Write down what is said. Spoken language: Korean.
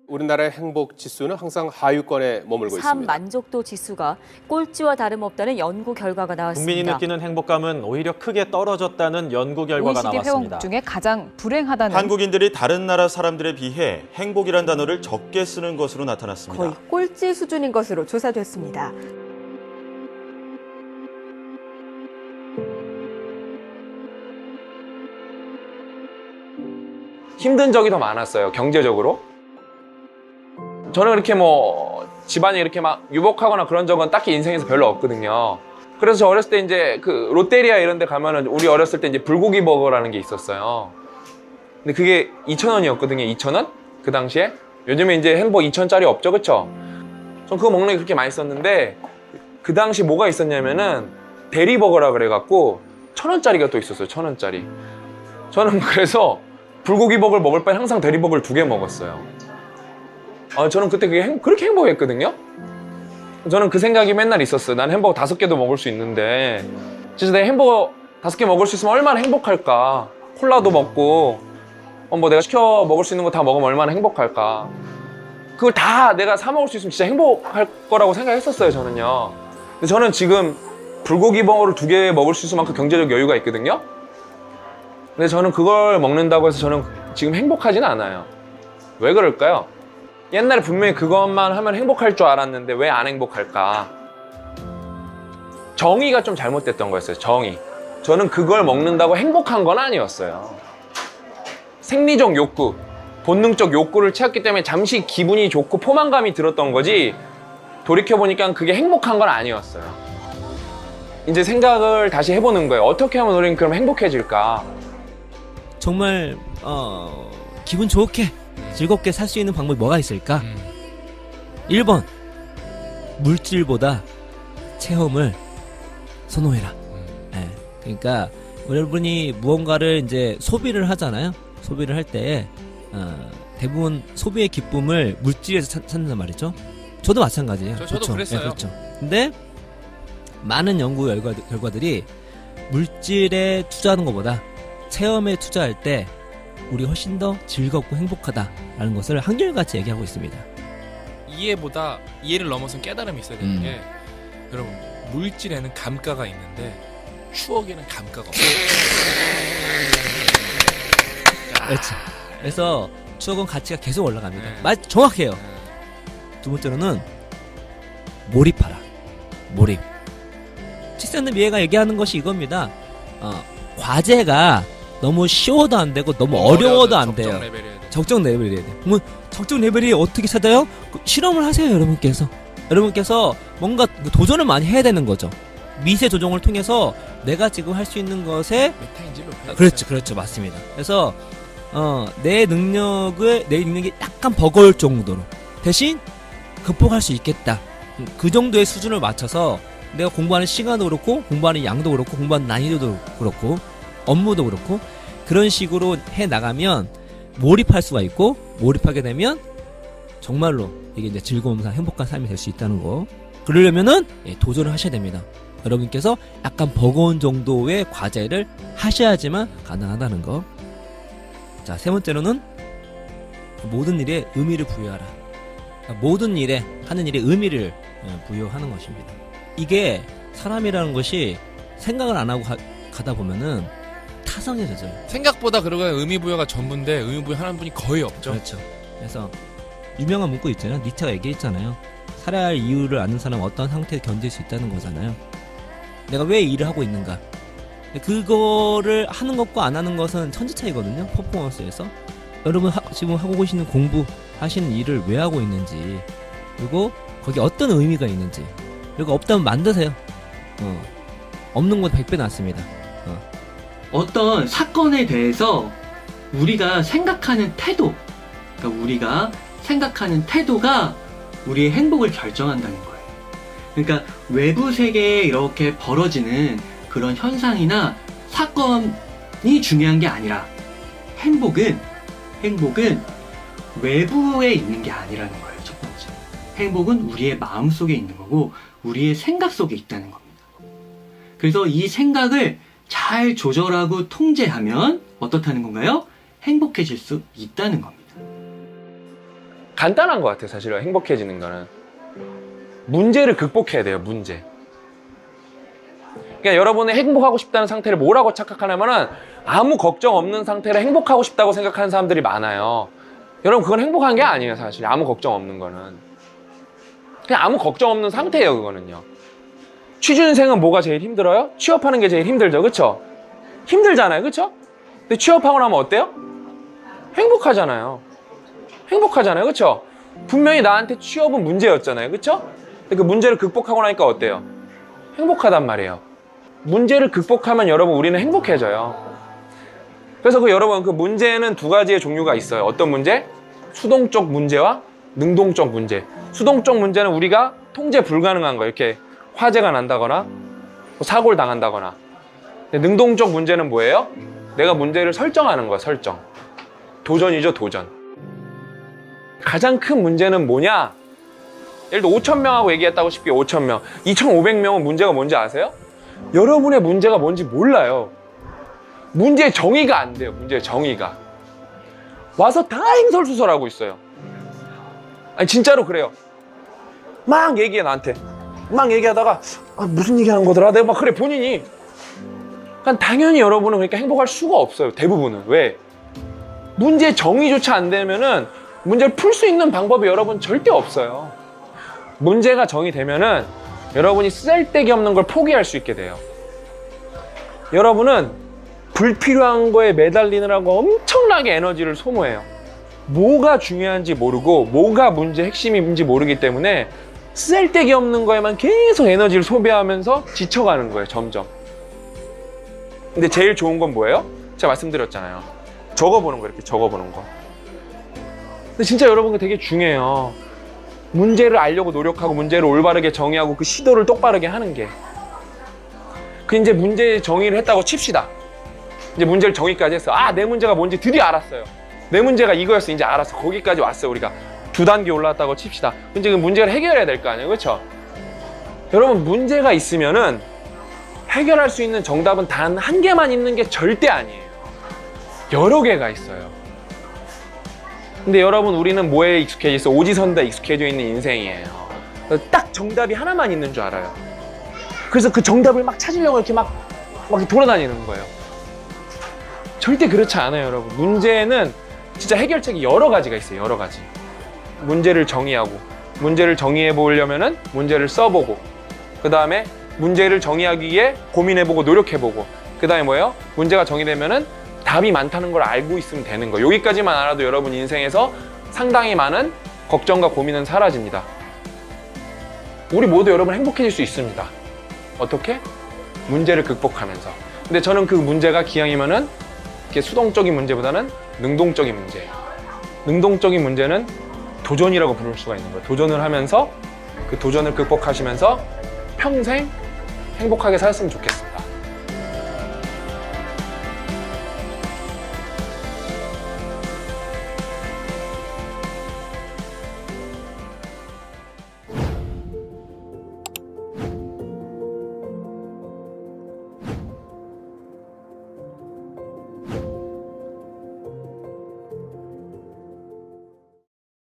우리나라의 행복 지수는 항상 하위권에 머물고 삶 있습니다. 만족도 지수가 꼴찌와 다름없다는 연구 결과가 나왔습니다. 국민이 느끼는 행복감은 오히려 크게 떨어졌다는 연구 결과가 OECD 나왔습니다. 회원국 중에 가장 불행하다는 한국인들이 다른 나라 사람들에 비해 행복이란 단어를 적게 쓰는 것으로 나타났습니다. 거의 꼴찌 수준인 것으로 조사됐습니다. 힘든 적이 더 많았어요, 경제적으로. 저는 그렇게 뭐 집안이 이렇게 막 유복하거나 그런 적은 딱히 인생에서 별로 없거든요. 그래서 저 어렸을 때 이제 그 롯데리아 이런 데 가면은 우리 어렸을 때 이제 불고기 버거라는 게 있었어요. 근데 그게 2,000원이었거든요, 2,000원? 그 당시에. 요즘에 이제 햄버거 2,000원짜리 없죠, 그쵸? 전 그거 먹는 게 그렇게 맛있었는데 그 당시 뭐가 있었냐면은 대리버거라 그래갖고 1,000원짜리가 또 있었어요, 1,000원짜리. 저는 그래서 불고기 버거를 먹을 바에 항상 대리버거를 2개 먹었어요. 저는 그때 그게 그렇게 행복했거든요. 저는 그 생각이 맨날 있었어요. 난 햄버거 5개도 먹을 수 있는데 진짜 내가 햄버거 5개 먹을 수 있으면 얼마나 행복할까. 콜라도 먹고 뭐 내가 시켜 먹을 수 있는 거 다 먹으면 얼마나 행복할까. 그걸 다 내가 사 먹을 수 있으면 진짜 행복할 거라고 생각했었어요, 저는요. 근데 저는 지금 불고기 버거를 2개 먹을 수 있을 만큼 경제적 여유가 있거든요. 근데 저는 그걸 먹는다고 해서 저는 지금 행복하진 않아요. 왜 그럴까요? 옛날에 분명히 그것만 하면 행복할 줄 알았는데 왜 안 행복할까? 정의가 좀 잘못됐던 거였어요, 정의. 저는 그걸 먹는다고 행복한 건 아니었어요. 생리적 욕구, 본능적 욕구를 채웠기 때문에 잠시 기분이 좋고 포만감이 들었던 거지 돌이켜보니까 그게 행복한 건 아니었어요. 이제 생각을 다시 해보는 거예요. 어떻게 하면 우리는 그럼 행복해질까? 정말 기분 좋게 즐겁게 살 수 있는 방법이 뭐가 있을까? 1번 물질보다 체험을 선호해라. 네. 그러니까 여러분이 무언가를 이제 소비를 하잖아요. 소비를 할 때 대부분 소비의 기쁨을 물질에서 찾는단 말이죠. 저도 마찬가지예요. 저도 그렇죠? 그랬어요. 네, 그렇죠. 근데 많은 연구 결과들이 물질에 투자하는 것보다 체험에 투자할 때 우리 훨씬 더 즐겁고 행복하다라는 것을 한결같이 얘기하고 있습니다. 이해를 넘어선 깨달음이 있어야 되는 게, 여러분, 물질에는 감가가 있는데 추억에는 감가가 없어요. 그렇죠. 그래서 추억은 가치가 계속 올라갑니다. 정확해요. 두 번째로는 몰입하라. 몰입. 칙스앤드 미에가 얘기하는 것이 이겁니다. 과제가 너무 쉬워도 안 되고 너무 어려워도 안 돼요. 적정 레벨이어야 돼. 적정 레벨이어야 돼. 그러면 적정 레벨이 어떻게 찾아요? 실험을 하세요, 여러분께서. 여러분께서 뭔가 도전을 많이 해야 되는 거죠. 미세 조정을 통해서 내가 지금 할 수 있는 것에 메타인지를 높여야 그렇죠, 맞습니다. 그래서 내 능력이 약간 버거울 정도로 대신 극복할 수 있겠다. 그 정도의 수준을 맞춰서 내가 공부하는 시간도 그렇고 공부하는 양도 그렇고 공부하는 난이도도 그렇고 업무도 그렇고 그런 식으로 해 나가면 몰입할 수가 있고, 몰입하게 되면 정말로 이게 이제 즐거운 삶, 행복한 삶이 될 수 있다는 거. 그러려면은 도전을 하셔야 됩니다. 여러분께서 약간 버거운 정도의 과제를 하셔야지만 가능하다는 거. 자, 세 번째로는 모든 일에 의미를 부여하라. 그러니까 모든 일에 하는 일에 의미를 부여하는 것입니다. 이게 사람이라는 것이 생각을 안 하고 가다 보면은 타성해져요. 생각보다 그러고 의미 부여가 전부인데 의미 부여하는 분이 거의 없죠. 그렇죠. 그래서 유명한 문구 있잖아요. 니체가 얘기했잖아요. 살아야 할 이유를 아는 사람은 어떤 상태에 견딜 수 있다는 거잖아요. 내가 왜 일을 하고 있는가. 그거를 하는 것과 안 하는 것은 천지 차이거든요. 퍼포먼스에서. 여러분 지금 하고 계시는 공부 하시는 일을 왜 하고 있는지, 그리고 거기에 어떤 의미가 있는지, 그리고 없다면 만드세요. 없는 건 100배 낫습니다. 어떤 사건에 대해서 우리가 생각하는 태도, 그러니까 우리가 생각하는 태도가 우리의 행복을 결정한다는 거예요. 그러니까 외부 세계에 이렇게 벌어지는 그런 현상이나 사건이 중요한 게 아니라 행복은 외부에 있는 게 아니라는 거예요. 첫 번째. 행복은 우리의 마음 속에 있는 거고 우리의 생각 속에 있다는 겁니다. 그래서 이 생각을 잘 조절하고 통제하면 어떻다는 건가요? 행복해질 수 있다는 겁니다. 간단한 것 같아요. 사실 행복해지는 거는 문제를 극복해야 돼요. 문제. 그러니까 여러분이 행복하고 싶다는 상태를 뭐라고 착각하냐면은 아무 걱정 없는 상태를 행복하고 싶다고 생각하는 사람들이 많아요. 여러분 그건 행복한 게 아니에요. 사실 아무 걱정 없는 거는 그냥 아무 걱정 없는 상태예요. 그거는요. 취준생은 뭐가 제일 힘들어요? 취업하는 게 제일 힘들죠. 그쵸? 힘들잖아요. 그쵸? 근데 취업하고 나면 어때요? 행복하잖아요. 행복하잖아요. 그쵸? 분명히 나한테 취업은 문제였잖아요. 그쵸? 근데 그 문제를 극복하고 나니까 어때요? 행복하단 말이에요. 문제를 극복하면 여러분 우리는 행복해져요. 그래서 여러분 그 문제는 두 가지의 종류가 있어요. 어떤 문제? 수동적 문제와 능동적 문제. 수동적 문제는 우리가 통제 불가능한 거, 이렇게 화재가 난다거나 사고를 당한다거나. 근데 능동적 문제는 뭐예요? 내가 문제를 설정하는 거야. 설정. 도전이죠. 도전. 가장 큰 문제는 뭐냐? 예를 들어 5,000명하고 얘기했다고 싶게 5,000명 2,500명은 문제가 뭔지 아세요? 여러분의 문제가 뭔지 몰라요. 문제의 정의가 안 돼요. 문제의 정의가 와서 다 행설수설하고 있어요. 아니 진짜로 그래요. 막 얘기해. 나한테 막 얘기하다가 무슨 얘기하는 거더라? 내가 막 그래. 본인이. 그러니까 당연히 여러분은 그러니까 행복할 수가 없어요. 대부분은. 왜? 문제의 정의조차 안 되면은 문제를 풀 수 있는 방법이 여러분 절대 없어요. 문제가 정의되면은 여러분이 쓸데기 없는 걸 포기할 수 있게 돼요. 여러분은 불필요한 거에 매달리느라고 엄청나게 에너지를 소모해요. 뭐가 중요한지 모르고 뭐가 문제 핵심인지 모르기 때문에 쓸데기 없는 거에만 계속 에너지를 소비하면서 지쳐가는 거예요. 점점. 근데 제일 좋은 건 뭐예요? 제가 말씀드렸잖아요. 적어보는 거. 이렇게 적어보는 거. 근데 진짜 여러분 그 되게 중요해요. 문제를 알려고 노력하고 문제를 올바르게 정의하고 그 시도를 똑바르게 하는 게. 그 이제 문제 정의를 했다고 칩시다. 이제 문제를 정의까지 했어. 내 문제가 뭔지 드디어 알았어요. 내 문제가 이거였어. 이제 알았어. 거기까지 왔어요. 우리가 2단계 올라왔다고 칩시다. 이제 그 문제를 해결해야 될 거 아니에요. 그렇죠? 여러분 문제가 있으면은 해결할 수 있는 정답은 단 한 개만 있는 게 절대 아니에요. 여러 개가 있어요. 근데 여러분 우리는 뭐에 익숙해져 있어? 오지선다 익숙해져 있는 인생이에요. 딱 정답이 하나만 있는 줄 알아요. 그래서 그 정답을 막 찾으려고 이렇게 막 돌아다니는 거예요. 절대 그렇지 않아요. 여러분 문제는 진짜 해결책이 여러 가지가 있어요. 여러 가지. 문제를 정의하고 문제를 정의해 보려면은 문제를 써보고 그 다음에 문제를 정의하기 위해 고민해보고 노력해보고 그 다음에 뭐예요? 문제가 정의되면은 답이 많다는 걸 알고 있으면 되는 거예요. 여기까지만 알아도 여러분 인생에서 상당히 많은 걱정과 고민은 사라집니다. 우리 모두 여러분 행복해질 수 있습니다. 어떻게? 문제를 극복하면서. 근데 저는 그 문제가 기왕이면은 이렇게 수동적인 문제보다는 능동적인 문제. 능동적인 문제는 도전이라고 부를 수가 있는 거예요. 도전을 하면서 그 도전을 극복하시면서 평생 행복하게 살았으면 좋겠습니다.